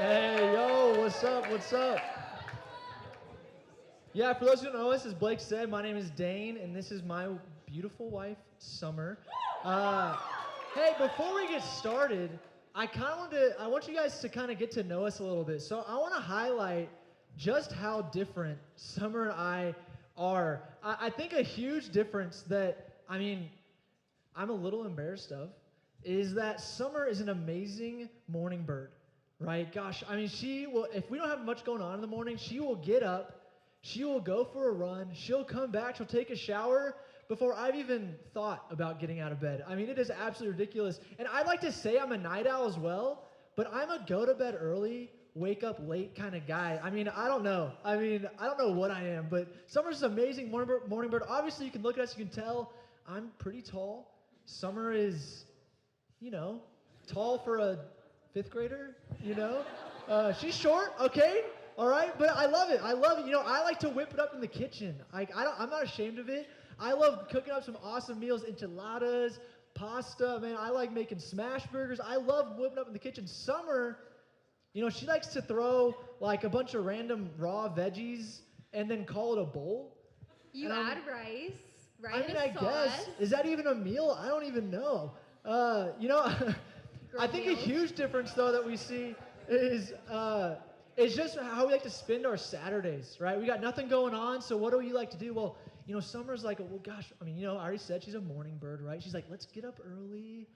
Hey, yo, what's up? What's up? Yeah, for those who don't know us, as Blake said, my name is Dane, and this is my beautiful wife, Summer. Uh, hey, before we get started, I want you guys to kind of get to know us a little bit. So I want to highlight just how different Summer and I are. I think a huge difference that, I'm a little embarrassed of is that Summer is an amazing morning bird, right? Gosh, she will, if we don't have much going on in the morning, she will get up, she will go for a run, she'll come back, she'll take a shower before I've even thought about getting out of bed. It is absolutely ridiculous. And I'd like to say I'm a night owl as well, but I'm a go to bed early, wake up late kind of guy. I don't know. I don't know what I am, but Summer's an amazing morning bird. Obviously, you can look at us, you can tell I'm pretty tall. Summer is, tall for a fifth grader, she's short, okay, all right, but I love it. I love it. I like to whip it up in the kitchen. I'm not ashamed of it. I love cooking up some awesome meals, enchiladas, pasta. Man, I like making smash burgers. I love whipping up in the kitchen. Summer, she likes to throw like a bunch of random raw veggies and then call it a bowl. You And add rice, I and sauce. guess. Is that even a meal? I don't even know. I think a huge difference though that we see is just how we like to spend our Saturdays, right? We got nothing going on, so what do we like to do? Well, Summer's like, well, gosh, I already said she's a morning bird, right? She's like, let's get up early,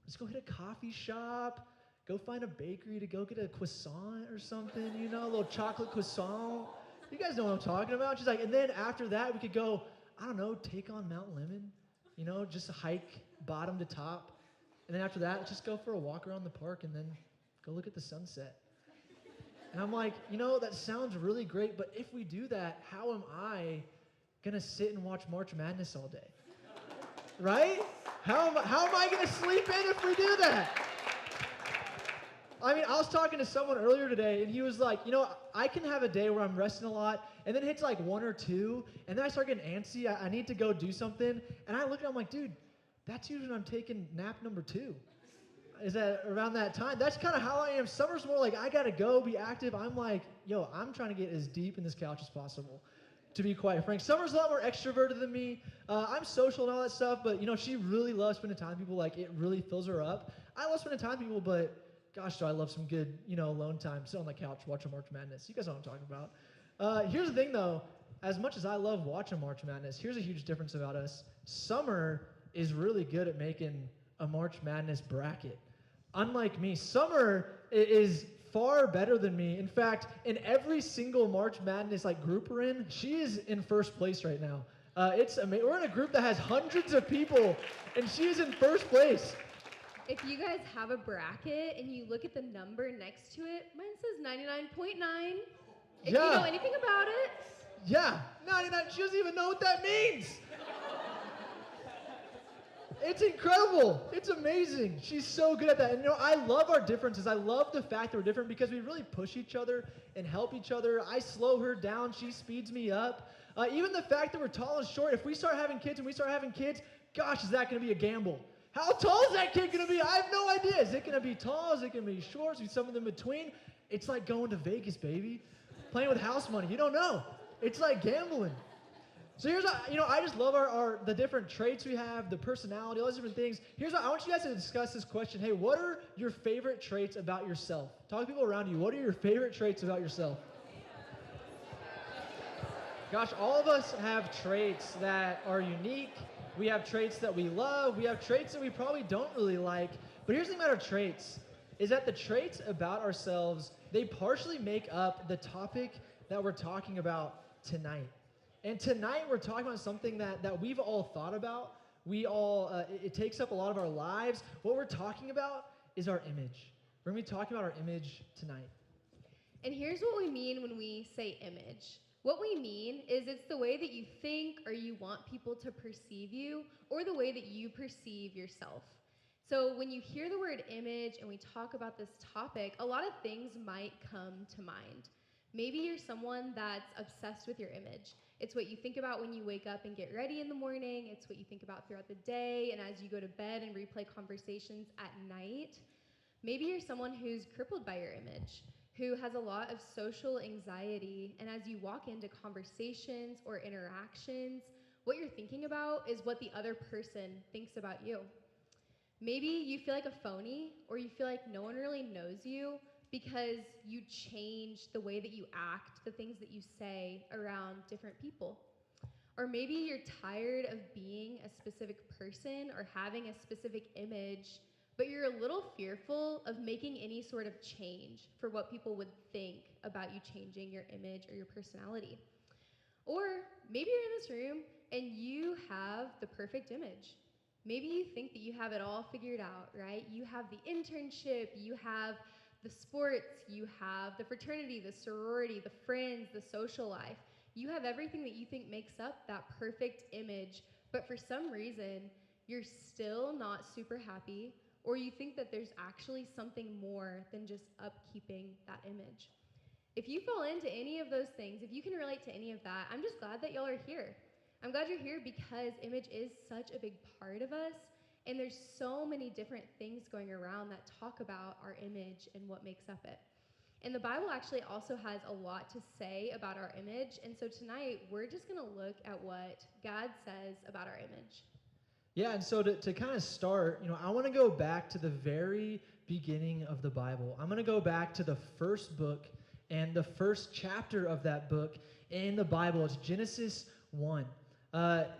let's go hit a coffee shop, go find a bakery to go get a croissant or something, a little chocolate croissant. You guys know what I'm talking about. She's like, and then after that, we could go, I don't know, take on Mount Lemon, just hike bottom to top. And then after that, just go for a walk around the park and then go look at the sunset. And I'm like, that sounds really great, but if we do that, how am I going to sit and watch March Madness all day? Right? How am I going to sleep in if we do that? I was talking to someone earlier today, and he was like, I can have a day where I'm resting a lot, and then it hits like 1 or 2, and then I start getting antsy. I need to go do something. And I look at him, I'm like, dude, that's usually when I'm taking nap number 2. Is that around that time? That's kind of how I am. Summer's more like, I got to go be active. I'm like, I'm trying to get as deep in this couch as possible, to be quite frank. Summer's a lot more extroverted than me. I'm social and all that stuff, but, she really loves spending time with people. Like, it really fills her up. I love spending time with people, but gosh, do I love some good, alone time. Sit on the couch, watching March Madness. You guys know what I'm talking about. Here's the thing, though. As much as I love watching March Madness, here's a huge difference about us. Summer is really good at making a March Madness bracket. Unlike me, Summer is far better than me. In fact, in every single March Madness group we're in, she is in first place right now. It's amazing. We're in a group that has hundreds of people, and she is in first place. If you guys have a bracket and you look at the number next to it, mine says 99.9. If you know anything about it. Yeah, 99. She doesn't even know what that means. It's incredible. It's amazing. She's so good at that. And I love our differences. I love the fact that we're different because we really push each other and help each other. I slow her down. She speeds me up. Even the fact that we're tall and short, if we start having kids, gosh, is that going to be a gamble? How tall is that kid going to be? I have no idea. Is it going to be tall? Is it going to be short? Is it something in between? It's like going to Vegas, baby. Playing with house money. You don't know. It's like gambling. So here's I just love the different traits we have, the personality, all those different things. I want you guys to discuss this question. Hey, what are your favorite traits about yourself? Talk to people around you. What are your favorite traits about yourself? Gosh, all of us have traits that are unique. We have traits that we love. We have traits that we probably don't really like. But here's the thing about our traits, is that the traits about ourselves, they partially make up the topic that we're talking about tonight. And tonight we're talking about something that we've all thought about. It takes up a lot of our lives. What we're talking about is our image. We're going to be talking about our image tonight. And here's what we mean when we say image. What we mean is it's the way that you think or you want people to perceive you, or the way that you perceive yourself. So when you hear the word image and we talk about this topic, a lot of things might come to mind. Maybe you're someone that's obsessed with your image. It's what you think about when you wake up and get ready in the morning. It's what you think about throughout the day and as you go to bed and replay conversations at night. Maybe you're someone who's crippled by your image. who has a lot of social anxiety. And as you walk into conversations or interactions, what you're thinking about is what the other person thinks about you. Maybe you feel like a phony, or you feel like no one really knows you because you change the way that you act, the things that you say around different people. Or maybe you're tired of being a specific person or having a specific image, but you're a little fearful of making any sort of change for what people would think about you changing your image or your personality. Or maybe you're in this room and you have the perfect image. Maybe you think that you have it all figured out, right? You have the internship, you have the sports, you have the fraternity, the sorority, the friends, the social life. You have everything that you think makes up that perfect image, but for some reason, you're still not super happy, or you think that there's actually something more than just upkeeping that image. If you fall into any of those things, if you can relate to any of that, I'm just glad that y'all are here. I'm glad you're here because image is such a big part of us, and there's so many different things going around that talk about our image and what makes up it. And the Bible actually also has a lot to say about our image, and so tonight we're just going to look at what God says about our image. Yeah, and so to kind of start, I want to go back to the very beginning of the Bible. I'm going to go back to the first book and the first chapter of that book in the Bible. It's Genesis 1.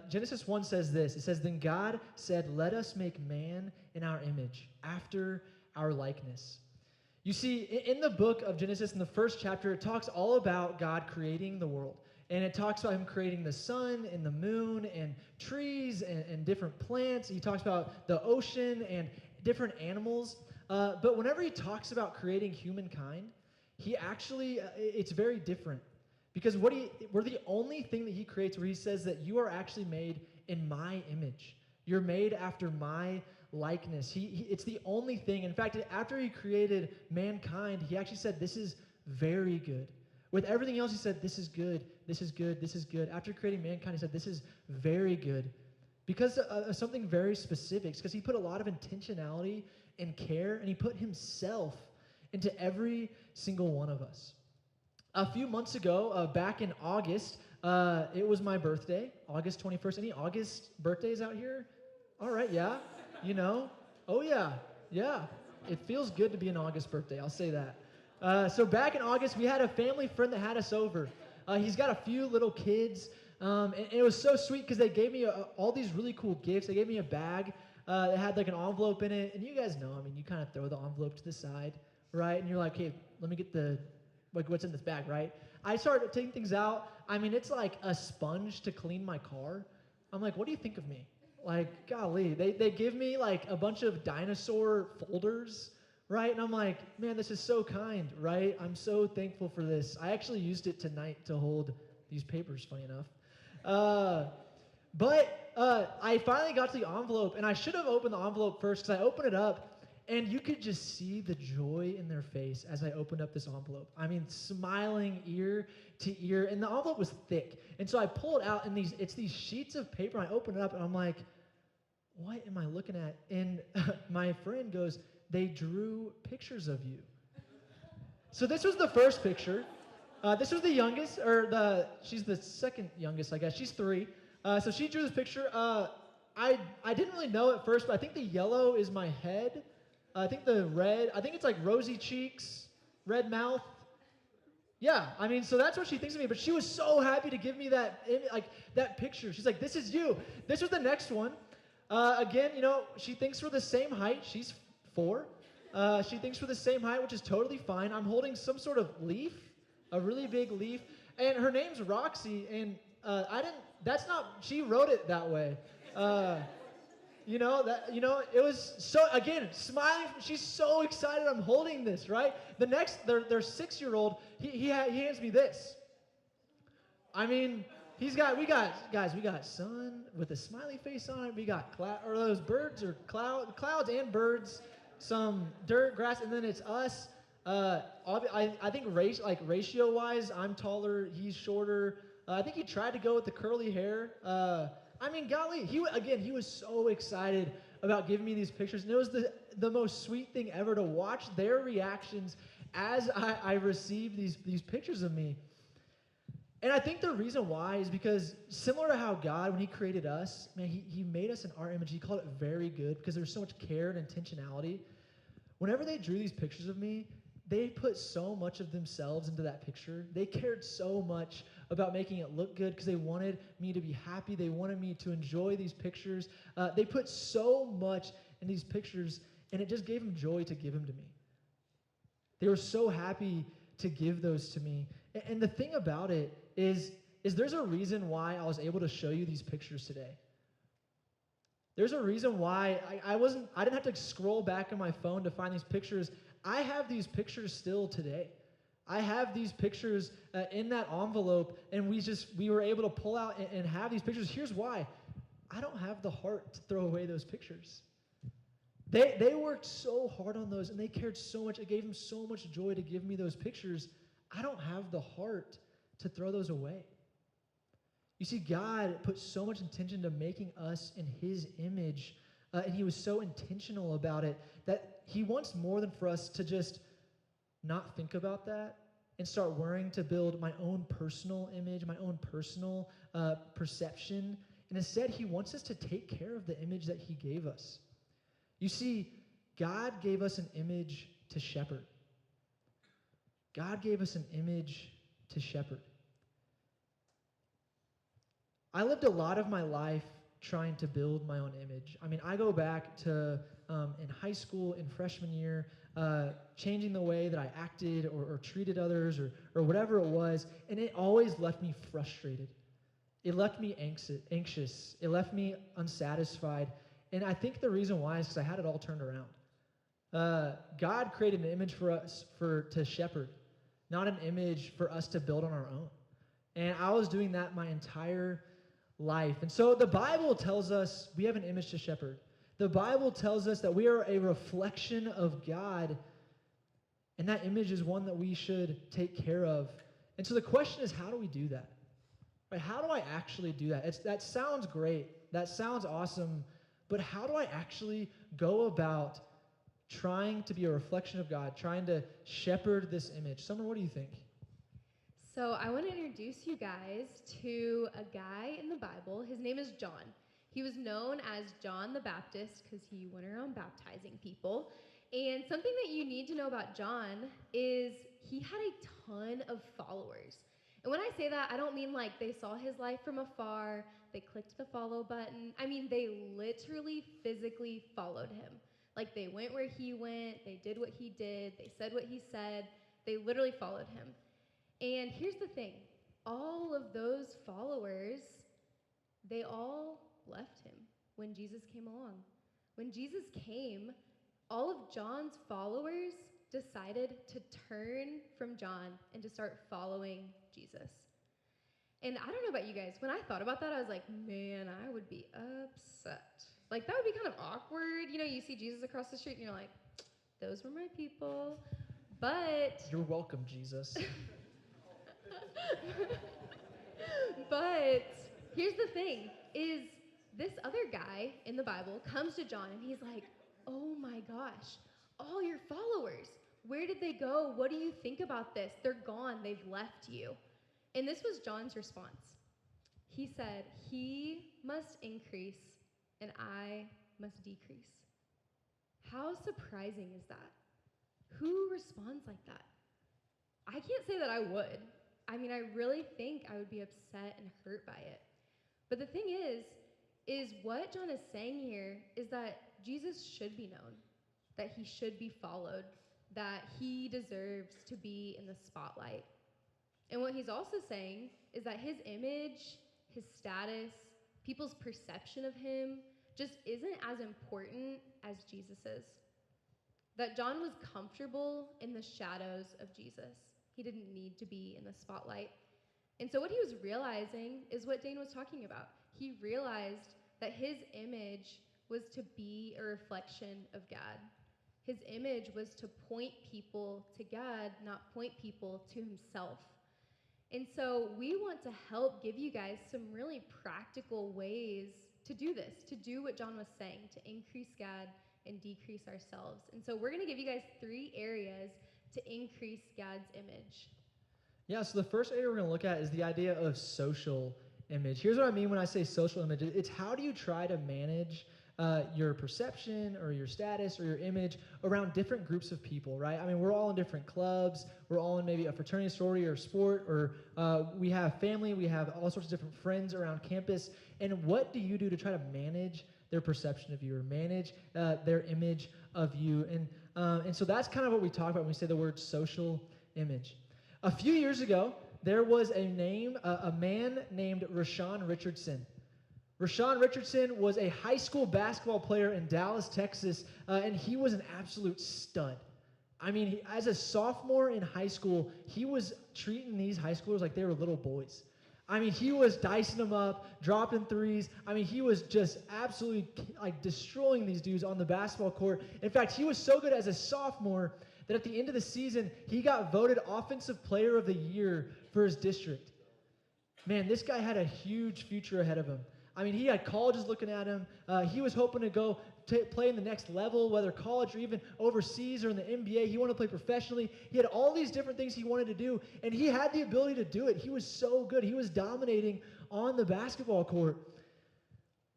Genesis 1 says this. It says, "Then God said, 'Let us make man in our image, after our likeness.'" You see, in the book of Genesis, in the first chapter, it talks all about God creating the world. And it talks about him creating the sun and the moon and trees and different plants. He talks about the ocean and different animals. But whenever he talks about creating humankind, he actually, it's very different. Because we're the only thing that he creates where he says that you are actually made in my image. You're made after my likeness. It's the only thing. In fact, after he created mankind, he actually said, "This is very good." With everything else, he said, "This is good, this is good, this is good." After creating mankind, he said, "This is very good." Because of something very specific. It's because he put a lot of intentionality and care, and he put himself into every single one of us. A few months ago, back in August, it was my birthday, August 21st. Any August birthdays out here? All right, yeah. Oh yeah. It feels good to be an August birthday, I'll say that. So back in August, we had a family friend that had us over. He's got a few little kids, and it was so sweet because they gave me all these really cool gifts. They gave me a bag that had like an envelope in it, and you guys know, you kind of throw the envelope to the side, right? And you're like, "Hey, let me get what's in this bag," right? I started taking things out. It's like a sponge to clean my car. I'm like, "What do you think of me?" Like, golly, they give me like a bunch of dinosaur folders, right? And I'm like, "Man, this is so kind," right? I'm so thankful for this. I actually used it tonight to hold these papers, funny enough. But I finally got to the envelope, and I should have opened the envelope first because I opened it up, and you could just see the joy in their face as I opened up this envelope. Smiling ear to ear, and the envelope was thick. And so I pull it out, and it's these sheets of paper, and I open it up, and I'm like, "What am I looking at?" And my friend goes, "They drew pictures of you." So this was the first picture. This was the youngest, she's the second youngest, I guess. She's 3. So she drew this picture. I didn't really know at first, but I think the yellow is my head. I think the red, I think it's like rosy cheeks, red mouth. Yeah, so that's what she thinks of me. But she was so happy to give me that picture. She's like, "This is you." This was the next one. Again, she thinks we're the same height. She's 4. She thinks we're the same height, which is totally fine. I'm holding some sort of leaf, a really big leaf, and her name's Roxy. And she wrote it that way. It was so, again, smiling. She's so excited I'm holding this, right? The next, their 6-year-old, he hands me this. We got sun with a smiley face on it. We got those birds or clouds and birds, some dirt, grass, and then it's us. I think ratio-wise, I'm taller, he's shorter. I think he tried to go with the curly hair. Golly, he was so excited about giving me these pictures, and it was the most sweet thing ever to watch their reactions as I received these pictures of me. And I think the reason why is because similar to how God, when he created us, man, he made us in our image. He called it very good because there's so much care and intentionality. Whenever they drew these pictures of me, they put so much of themselves into that picture. They cared so much about making it look good because they wanted me to be happy. They wanted me to enjoy these pictures. They put so much in these pictures, and it just gave them joy to give them to me. They were so happy to give those to me. And the thing about it is there's a reason why I was able to show you these pictures today. There's a reason why I didn't have to scroll back on my phone to find these pictures. I have these pictures still today. I have these pictures in that envelope, and we were able to pull out and have these pictures. Here's why. I don't have the heart to throw away those pictures. They worked so hard on those, and they cared so much. It gave them so much joy to give me those pictures. I don't have the heart to throw those away. You see, God put so much intention to making us in his image, and he was so intentional about it that he wants more than for us to just not think about that and start worrying to build my own personal image, my own personal perception. And instead, he wants us to take care of the image that he gave us. You see, God gave us an image to shepherd. God gave us an image to shepherd. I lived a lot of my life trying to build my own image. I mean, I go back to in high school, in freshman year, changing the way that I acted or treated others or whatever it was, and it always left me frustrated. It left me anxious. It left me unsatisfied. And I think the reason why is because I had it all turned around. God created an image for us to shepherd, not an image for us to build on our own. And I was doing that my entire life. And so the Bible tells us we have an image to shepherd. The Bible tells us that we are a reflection of God, and that image is one that we should take care of. And so the question is, how do we do that? Right? How do I actually do that? That sounds great. That sounds awesome. But how do I actually go about trying to be a reflection of God, trying to shepherd this image? Summer, what do you think? So I want to introduce you guys to a guy in the Bible. His name is John. He was known as John the Baptist because he went around baptizing people. And something that you need to know about John is he had a ton of followers. And when I say that, I don't mean like they saw his life from afar, they clicked the follow button. I mean, they literally, physically followed him. Like they went where he went, they did what he did, they said what he said, they literally followed him. And here's the thing, all of those followers, they all left him when Jesus came along. When Jesus came, all of John's followers decided to turn from John and to start following Jesus. And I don't know about you guys, when I thought about that, I was like, man, I would be upset. Like, that would be kind of awkward. You know, you see Jesus across the street and you're like, those were my people. But You're welcome, Jesus. But here's the thing, is this other guy in the Bible comes to John and he's like, oh my gosh, all your followers, where did they go? What do you think about this? They're gone, they've left you. And this was John's response. He said, he must increase and I must decrease. How surprising is that? Who responds like that? I can't say that I would. I mean, I really think I would be upset and hurt by it. But the thing is what John is saying here is that Jesus should be known, that he should be followed, that he deserves to be in the spotlight. And what he's also saying is that his image, his status, people's perception of him just isn't as important as Jesus's. That John was comfortable in the shadows of Jesus. He didn't need to be in the spotlight. And so what he was realizing is what Dane was talking about. He realized that his image was to be a reflection of God. His image was to point people to God, not point people to himself. And so we want to help give you guys some really practical ways to do this, to do what John was saying, to increase God and decrease ourselves. And so we're going to give you guys 3 areas to increase God's image? Yeah, so the first area we're going to look at is the idea of social image. Here's what I mean when I say social image. It's how do you try to manage your perception or your status or your image around different groups of people, right? I mean, we're all in different clubs. We're all in maybe a fraternity, sorority, or sport, or we have family. We have all sorts of different friends around campus. And what do you do to try to manage their perception of you or manage their image of you? And so that's kind of what we talk about when we say the word social image. A few years ago, there was a man named Rashawn Richardson. Rashawn Richardson was a high school basketball player in Dallas, Texas, and he was an absolute stud. I mean, as a sophomore in high school, he was treating these high schoolers like they were little boys. I mean, he was dicing them up, dropping threes. I mean, he was just absolutely like destroying these dudes on the basketball court. In fact, he was so good as a sophomore that at the end of the season, he got voted Offensive Player of the Year for his district. Man, this guy had a huge future ahead of him. I mean, he had colleges looking at him. He was hoping to go play in the next level, whether college or even overseas or in the NBA. He wanted to play professionally. He had all these different things he wanted to do, and he had the ability to do it. He was so good. He was dominating on the basketball court.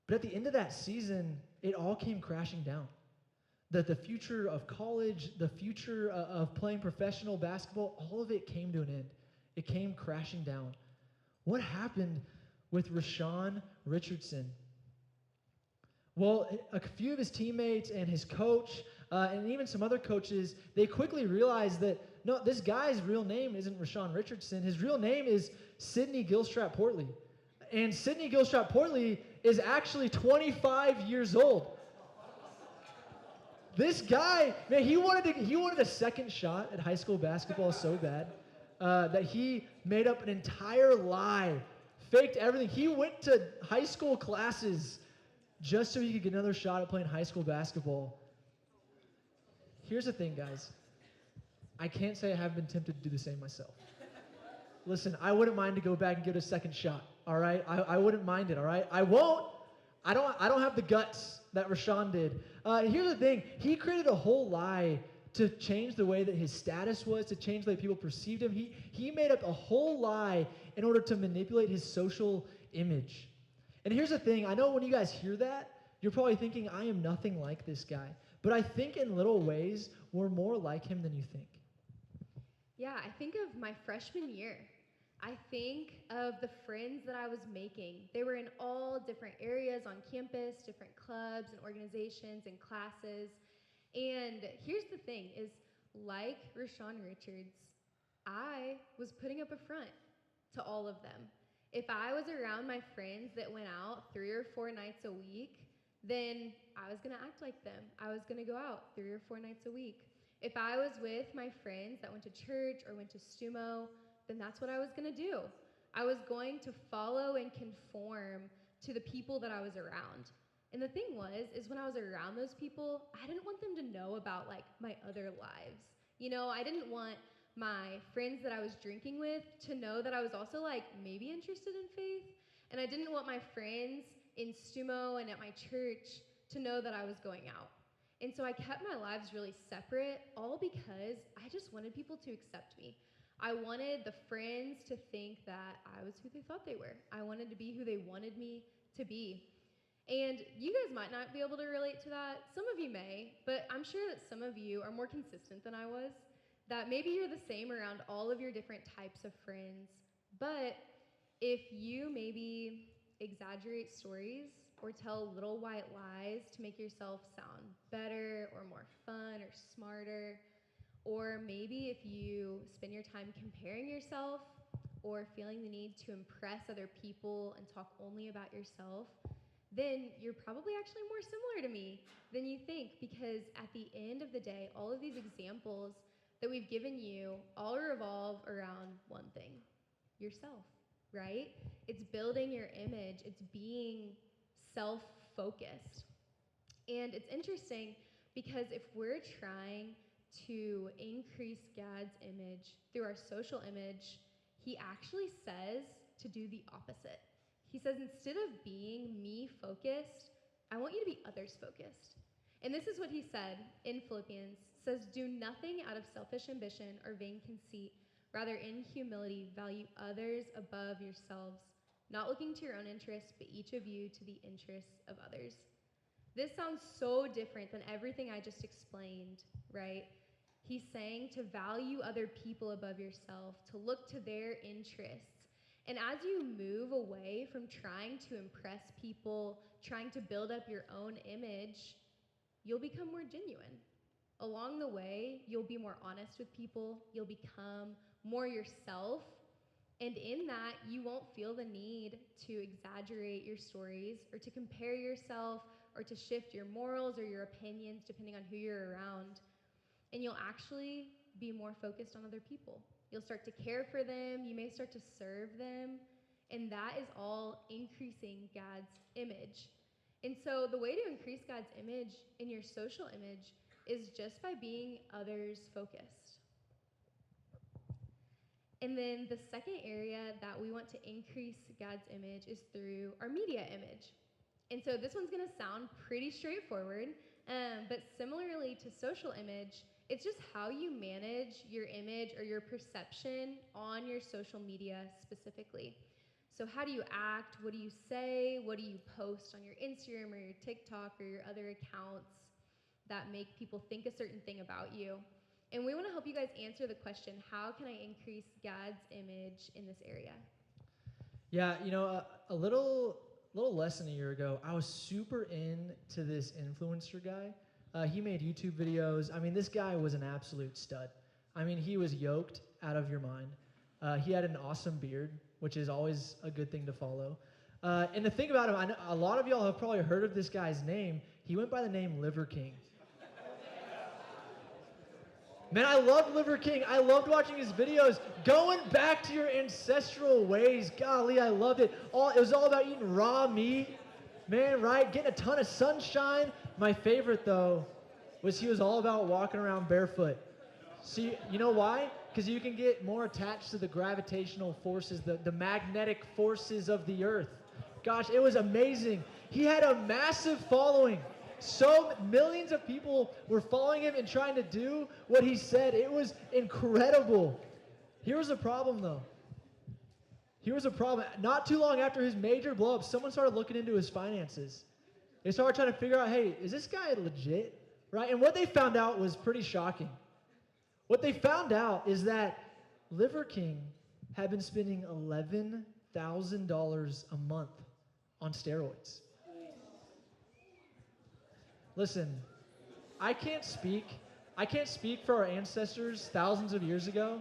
But at the end of that season, it all came crashing down. The future of college, the future of playing professional basketball, all of it came to an end. It came crashing down. What happened with Rashawn Richardson? Well, a few of his teammates and his coach and even some other coaches, they quickly realized that, no, this guy's real name isn't Rashawn Richardson. His real name is Sidney Gilstrap-Portley. And Sidney Gilstrap-Portley is actually 25 years old. This guy, man, he wanted a second shot at high school basketball so bad that he made up an entire lie, faked everything. He went to high school classes just so he could get another shot at playing high school basketball. Here's the thing, guys. I can't say I haven't been tempted to do the same myself. Listen, I wouldn't mind to go back and give it a second shot, all right? I wouldn't mind it, all right? I won't. I don't have the guts that Rashawn did. Here's the thing. He created a whole lie to change the way that his status was, to change the way people perceived him. He made up a whole lie in order to manipulate his social image. And here's the thing. I know when you guys hear that, you're probably thinking, I am nothing like this guy. But I think in little ways, we're more like him than you think. Yeah, I think of my freshman year. I think of the friends that I was making. They were in all different areas on campus, different clubs and organizations and classes. And here's the thing is, like Rashawn Richards, I was putting up a front to all of them. If I was around my friends that went out 3 or 4 nights a week, then I was going to act like them. I was going to go out 3 or 4 nights a week. If I was with my friends that went to church or went to StuMo, then that's what I was going to do. I was going to follow and conform to the people that I was around. And the thing is when I was around those people, I didn't want them to know about like my other lives. You know, I didn't want my friends that I was drinking with to know that I was also like maybe interested in faith. And I didn't want my friends in StuMo and at my church to know that I was going out. And so I kept my lives really separate, all because I just wanted people to accept me. I wanted the friends to think that I was who they thought they were. I wanted to be who they wanted me to be. And you guys might not be able to relate to that. Some of you may, but I'm sure that some of you are more consistent than I was, that maybe you're the same around all of your different types of friends. But if you maybe exaggerate stories or tell little white lies to make yourself sound better or more fun or smarter, or maybe if you spend your time comparing yourself or feeling the need to impress other people and talk only about yourself, then you're probably actually more similar to me than you think, because at the end of the day, all of these examples that we've given you all revolve around one thing: yourself, right? It's building your image. It's being self-focused. And it's interesting because if we're trying to increase God's image through our social image, he actually says to do the opposite. He says, instead of being me-focused, I want you to be others-focused. And this is what he said in Philippians says, "Do nothing out of selfish ambition or vain conceit. Rather, in humility, value others above yourselves, not looking to your own interests, but each of you to the interests of others." This sounds so different than everything I just explained, right? He's saying to value other people above yourself, to look to their interests. And as you move away from trying to impress people, trying to build up your own image, you'll become more genuine. Along the way, you'll be more honest with people, you'll become more yourself, and in that, you won't feel the need to exaggerate your stories or to compare yourself or to shift your morals or your opinions depending on who you're around. And you'll actually be more focused on other people. You'll start to care for them, you may start to serve them, and that is all increasing God's image. And so the way to increase God's image in your social image is just by being others focused. And then the second area that we want to increase God's image is through our media image. And so this one's going to sound pretty straightforward, but similarly to social image, it's just how you manage your image or your perception on your social media specifically. So how do you act? What do you say? What do you post on your Instagram or your TikTok or your other accounts that make people think a certain thing about you? And we want to help you guys answer the question, how can I increase God's image in this area? Yeah, a little less than a year ago, I was super into this influencer guy. He made YouTube videos. I mean, this guy was an absolute stud. I mean, he was yoked out of your mind. He had an awesome beard, which is always a good thing to follow. And the thing about him, I know a lot of y'all have probably heard of this guy's name. He went by the name Liver King. Man, I loved Liver King. I loved watching his videos. Going back to your ancestral ways. Golly, I loved it. It was all about eating raw meat. Man, right? Getting a ton of sunshine. My favorite, though, was he was all about walking around barefoot. See, you know why? Because you can get more attached to the gravitational forces, the magnetic forces of the earth. Gosh, it was amazing. He had a massive following. So millions of people were following him and trying to do what he said. It was incredible. Here was a problem, though. Here was a problem. Not too long after his major blow up, someone started looking into his finances. They started trying to figure out, hey, is this guy legit? Right? And what they found out was pretty shocking. What they found out is that Liver King had been spending $11,000 a month on steroids. Listen, I can't speak for our ancestors thousands of years ago,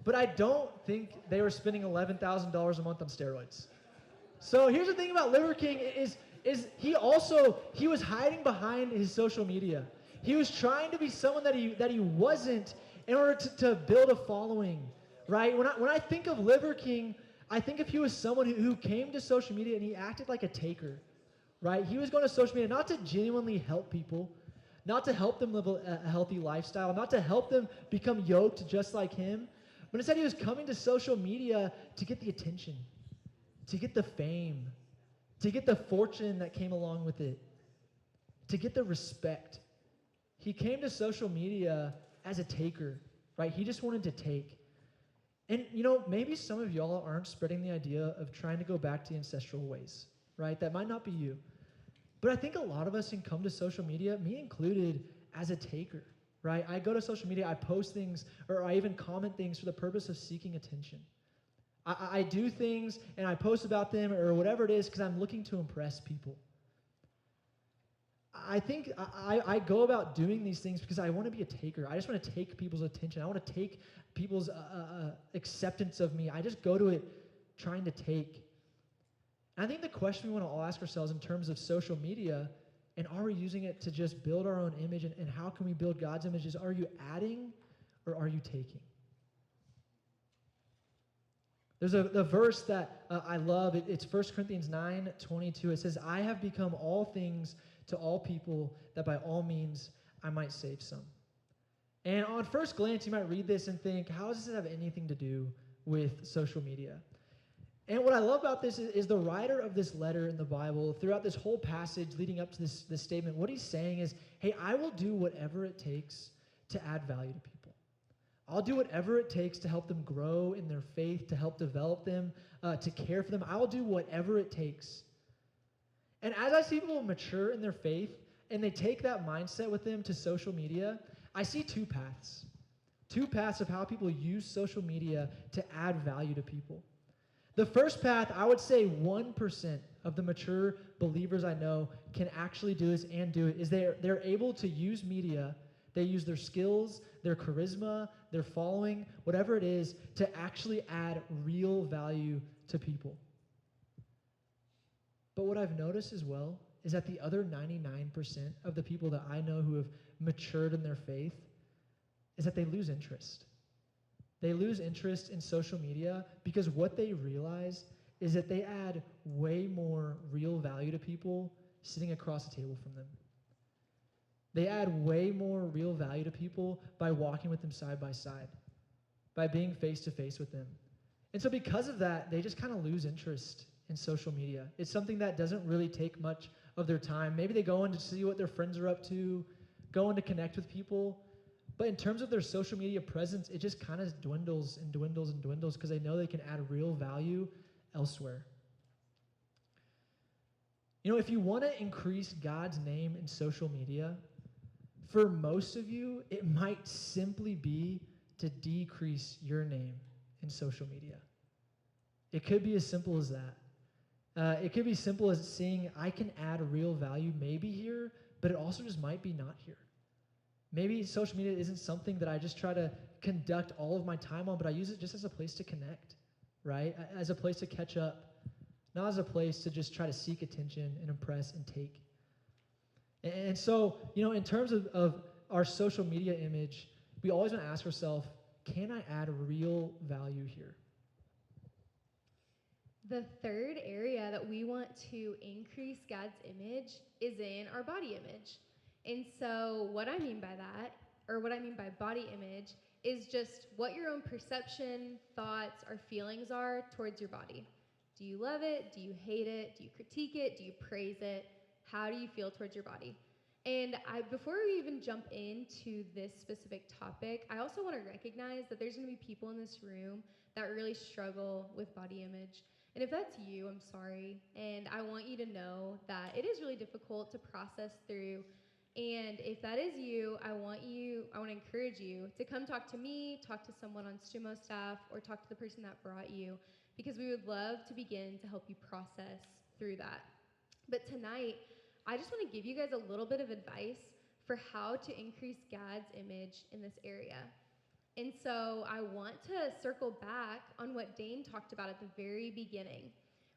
but I don't think they were spending $11,000 a month on steroids. So here's the thing about Liver King is he was hiding behind his social media. He was trying to be someone that he wasn't in order to build a following, right? When I think of Liver King, I think if he was someone who came to social media and he acted like a taker. Right? He was going to social media not to genuinely help people, not to help them live a healthy lifestyle, not to help them become yoked just like him, but instead he was coming to social media to get the attention, to get the fame, to get the fortune that came along with it, to get the respect. He came to social media as a taker, right? He just wanted to take. And, maybe some of y'all aren't spreading the idea of trying to go back to the ancestral ways. Right? That might not be you. But I think a lot of us can come to social media, me included, as a taker, right? I go to social media, I post things, or I even comment things for the purpose of seeking attention. I do things, and I post about them, or whatever it is, because I'm looking to impress people. I think I go about doing these things because I want to be a taker. I just want to take people's attention. I want to take people's acceptance of me. I just go to it trying to take. And I think the question we want to all ask ourselves in terms of social media, and are we using it to just build our own image, and how can we build God's image, is are you adding or are you taking? There's a verse that I love. It's 1 Corinthians 9:22. It says, "I have become all things to all people, that by all means I might save some." And on first glance, you might read this and think, how does this have anything to do with social media? And what I love about this is the writer of this letter in the Bible, throughout this whole passage leading up to this statement, what he's saying is, hey, I will do whatever it takes to add value to people. I'll do whatever it takes to help them grow in their faith, to help develop them, to care for them. I'll do whatever it takes. And as I see people mature in their faith and they take that mindset with them to social media, I see two paths. Two paths of how people use social media to add value to people. The first path, I would say 1% of the mature believers I know can actually do this and do it, is they're able to use media. They use their skills, their charisma, their following, whatever it is, to actually add real value to people. But what I've noticed as well is that the other 99% of the people that I know who have matured in their faith is that they lose interest. They lose interest in social media because what they realize is that they add way more real value to people sitting across the table from them. They add way more real value to people by walking with them side by side, by being face to face with them. And so because of that, they just kind of lose interest in social media. It's something that doesn't really take much of their time. Maybe they go in to see what their friends are up to, go in to connect with people. But in terms of their social media presence, it just kind of dwindles and dwindles and dwindles because they know they can add real value elsewhere. You know, if you want to increase God's name in social media, for most of you, it might simply be to decrease your name in social media. It could be as simple as that. It could be simple as seeing I can add real value maybe here, but it also just might be not here. Maybe social media isn't something that I just try to conduct all of my time on, but I use it just as a place to connect, right? As a place to catch up, not as a place to just try to seek attention and impress and take. And so, you know, in terms of our social media image, we always want to ask ourselves, can I add real value here? The third area that we want to increase God's image is in our body image. And so what I mean by that, or what I mean by body image, is just what your own perception, thoughts, or feelings are towards your body. Do you love it? Do you hate it? Do you critique it? Do you praise it? How do you feel towards your body? And before we even jump into this specific topic, I also want to recognize that there's going to be people in this room that really struggle with body image. And if that's you, I'm sorry. And I want you to know that it is really difficult to process through. And if that is you, I want to encourage you to come talk to me, talk to someone on StuMo staff, or talk to the person that brought you, because we would love to begin to help you process through that. But tonight, I just want to give you guys a little bit of advice for how to increase God's image in this area. And so I want to circle back on what Dane talked about at the very beginning.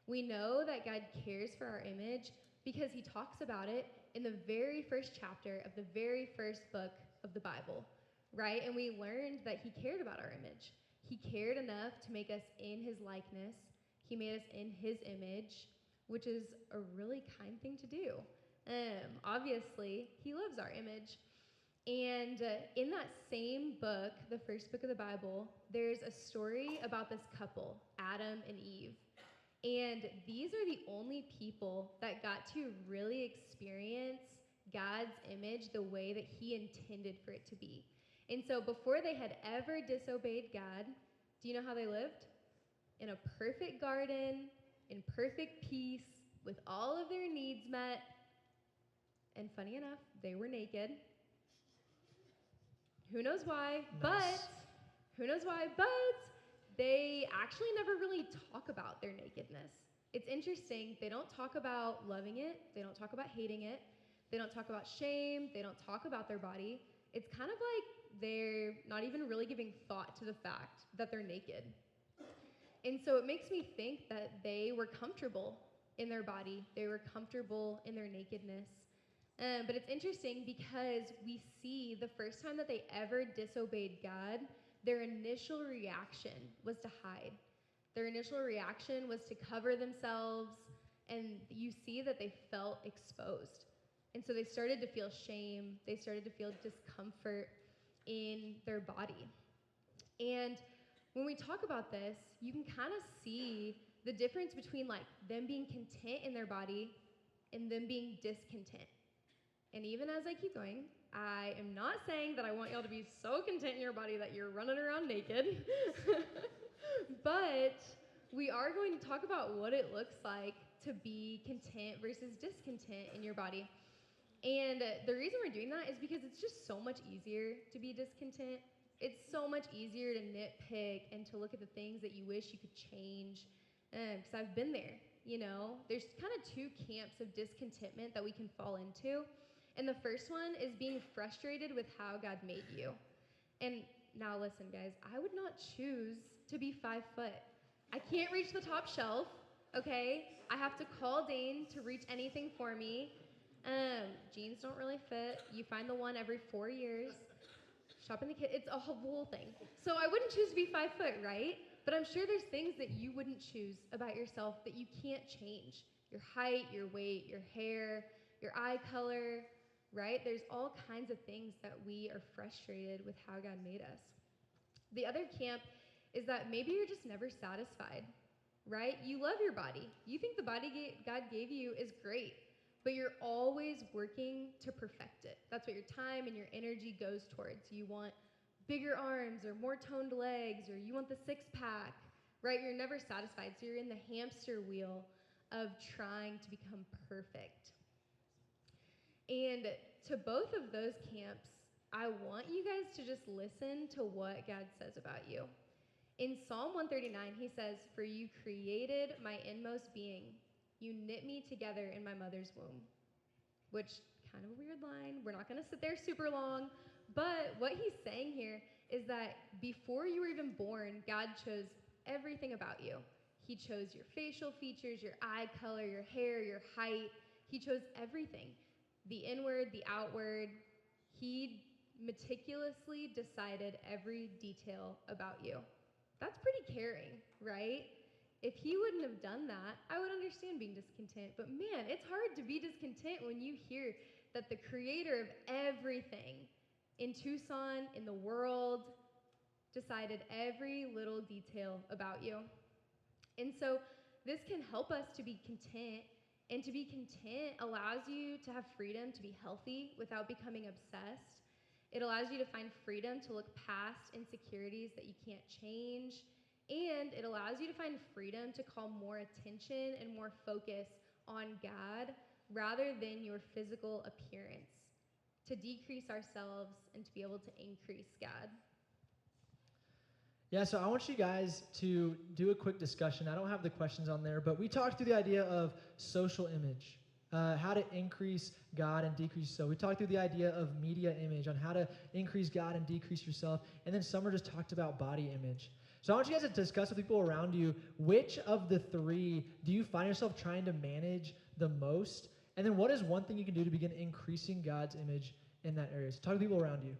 We know that God cares for our image because he talks about it in the very first chapter of the very first book of the Bible, right? And we learned that he cared about our image. He cared enough to make us in his likeness. He made us in his image, which is a really kind thing to do. Obviously, he loves our image. And in that same book, the first book of the Bible, there's a story about this couple, Adam and Eve. And these are the only people that got to really experience God's image the way that he intended for it to be. And so before they had ever disobeyed God, do you know how they lived? In a perfect garden, in perfect peace, with all of their needs met. And funny enough, they were naked. Who knows why, Nice. but they actually never really talk about their nakedness. It's interesting, they don't talk about loving it, they don't talk about hating it, they don't talk about shame, they don't talk about their body. It's kind of like they're not even really giving thought to the fact that they're naked. And so it makes me think that they were comfortable in their body, they were comfortable in their nakedness. But it's interesting because we see the first time that they ever disobeyed God, their initial reaction was to hide. Their initial reaction was to cover themselves, and you see that they felt exposed. And so they started to feel shame, they started to feel discomfort in their body. And when we talk about this, you can kind of see the difference between like them being content in their body and them being discontent. And even as I keep going, I am not saying that I want y'all to be so content in your body that you're running around naked. But we are going to talk about what it looks like to be content versus discontent in your body. And the reason we're doing that is because it's just so much easier to be discontent. It's so much easier to nitpick and to look at the things that you wish you could change. Because I've been there, you know. There's kind of two camps of discontentment that we can fall into. And the first one is being frustrated with how God made you. And now listen, guys, I would not choose to be 5 foot. I can't reach the top shelf, okay? I have to call Dane to reach anything for me. Jeans don't really fit. You find the one every 4 years. Shopping the kid, it's a whole thing. So I wouldn't choose to be 5 foot, right? But I'm sure there's things that you wouldn't choose about yourself that you can't change. Your height, your weight, your hair, your eye color, right? There's all kinds of things that we are frustrated with how God made us. The other camp is that maybe you're just never satisfied, right? You love your body. You think the body God gave you is great, but you're always working to perfect it. That's what your time and your energy goes towards. You want bigger arms or more toned legs, or you want the six-pack, right? You're never satisfied, so you're in the hamster wheel of trying to become perfect. And to both of those camps, I want you guys to just listen to what God says about you. In Psalm 139, he says, "For you created my inmost being. You knit me together in my mother's womb." Which, kind of a weird line. We're not going to sit there super long. But what he's saying here is that before you were even born, God chose everything about you. He chose your facial features, your eye color, your hair, your height. He chose everything. The inward, the outward. He meticulously decided every detail about you. That's pretty caring, right? If he wouldn't have done that, I would understand being discontent. But man, it's hard to be discontent when you hear that the creator of everything in Tucson, in the world, decided every little detail about you. And so this can help us to be content. And to be content allows you to have freedom to be healthy without becoming obsessed. It allows you to find freedom to look past insecurities that you can't change. And it allows you to find freedom to call more attention and more focus on God rather than your physical appearance, to decrease ourselves and to be able to increase God. Yeah, so I want you guys to do a quick discussion. I don't have the questions on there, but we talked through the idea of social image, how to increase God and decrease yourself. We talked through the idea of media image, on how to increase God and decrease yourself. And then Summer just talked about body image. So I want you guys to discuss with people around you, which of the three do you find yourself trying to manage the most? And then what is one thing you can do to begin increasing God's image in that area? So talk to people around you.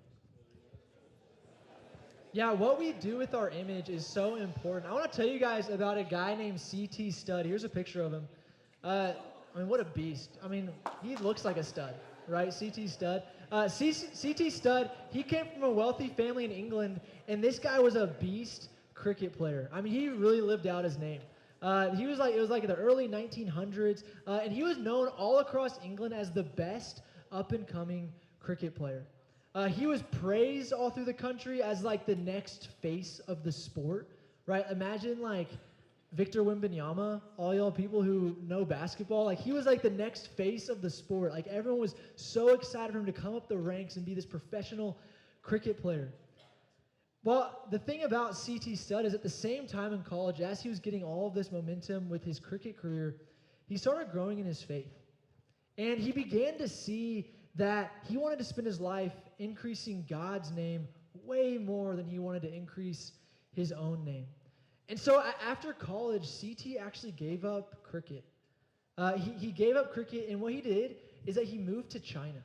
Yeah, what we do with our image is so important. I want to tell you guys about a guy named C.T. Stud. Here's a picture of him. I mean, what a beast. I mean, he looks like a stud, right? C.T. Stud. C.T. Stud, he came from a wealthy family in England, and this guy was a beast cricket player. I mean, he really lived out his name. It was like in the early 1900s, and he was known all across England as the best up-and-coming cricket player. He was praised all through the country as like the next face of the sport, right? Imagine like Victor Wembanyama, all y'all people who know basketball, like he was like the next face of the sport. Like everyone was so excited for him to come up the ranks and be this professional cricket player. Well, the thing about C.T. Stud is at the same time in college, as he was getting all of this momentum with his cricket career, he started growing in his faith. And he began to see that he wanted to spend his life increasing God's name way more than he wanted to increase his own name. And so after college, CT actually gave up cricket. He gave up cricket, and what he did is that he moved to China.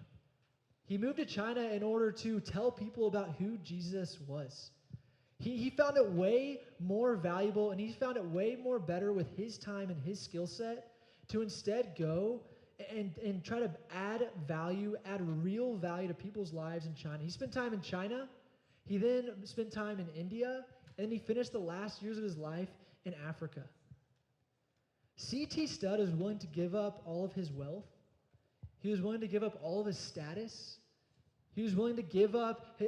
He moved to China in order to tell people about who Jesus was. He found it way more valuable, and he found it way more better with his time and his skill set to instead go and try to add real value to people's lives in China. He spent time in China. He then spent time in India, and then he finished the last years of his life in Africa. C.T. Stud is willing to give up all of his wealth. He was willing to give up all of his status. He was willing to give up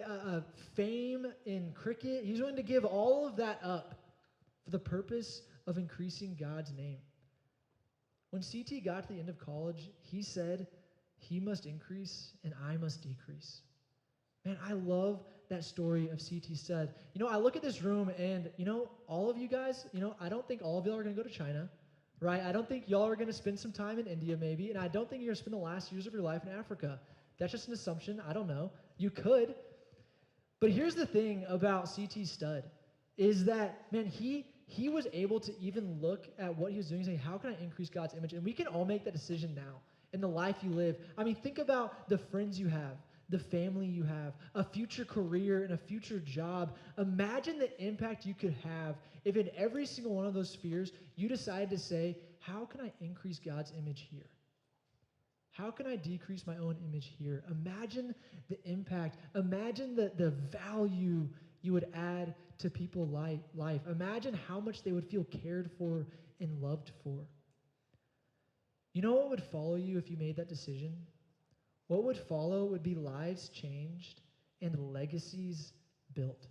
fame in cricket. He was willing to give all of that up for the purpose of increasing God's name. When CT got to the end of college, he said, he must increase and I must decrease. Man, I love that story of CT Stud. I look at this room and, all of you guys, I don't think all of y'all are going to go to China, right? I don't think y'all are going to spend some time in India maybe, and I don't think you're going to spend the last years of your life in Africa. That's just an assumption. I don't know. You could. But here's the thing about CT Stud is that, man, he was able to even look at what he was doing and say, how can I increase God's image? And we can all make that decision now in the life you live. I mean, think about the friends you have, the family you have, a future career and a future job. Imagine the impact you could have if in every single one of those spheres you decided to say, how can I increase God's image here? How can I decrease my own image here? Imagine the impact. Imagine the value you would add to people's life. Imagine how much they would feel cared for and loved for. You know what would follow you if you made that decision? What would follow would be lives changed and legacies built.